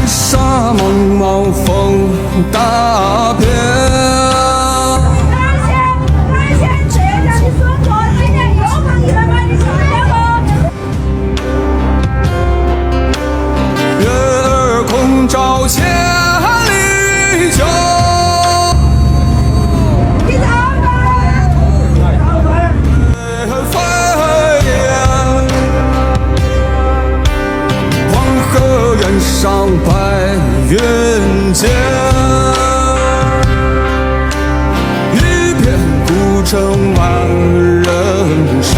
沙茫茫风大遍。月儿空照千里秋。上白云间，一片孤城万人山。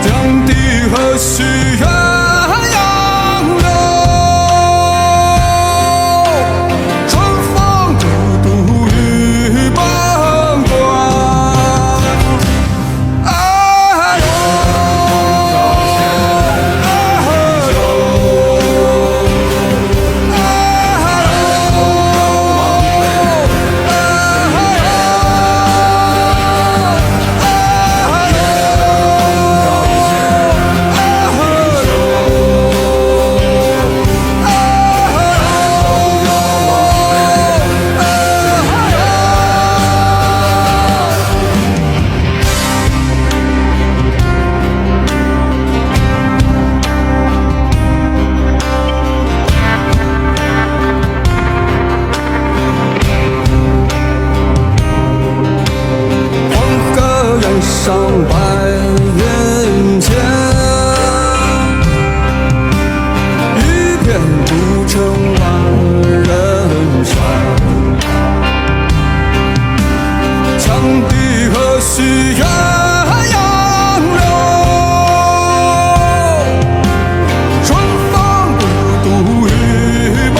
江堤何须远洋流，春风独度玉门关。哎呦！上白云间，一片孤城万人山。羌笛何须远洋流，春风独度玉门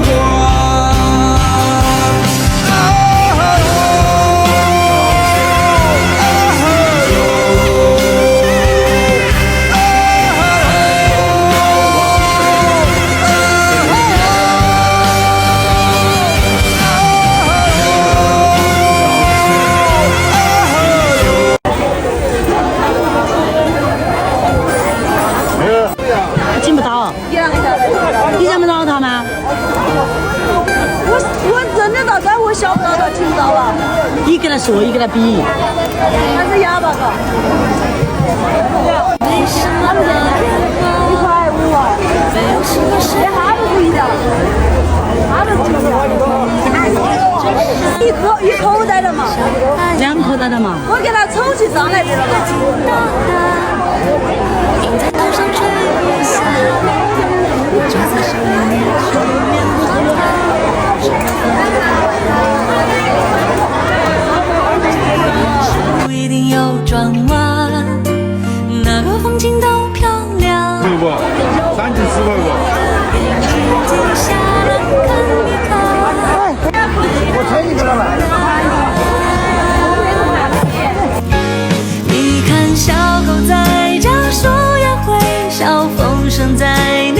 关。听不到，你认不到他吗？我认得到，但我晓不到他听不到了。你跟他说，你跟他比。还是哑巴嘎。1.5啊。哈不不一样，哈不不一样。一口袋的嘛。2口袋的嘛。我给他抽起上来的了嘛。不一定有转弯，哪个风景都漂亮。会不？3斤10块不？我推你个了吧。你看小狗在家，树摇会笑，风声在。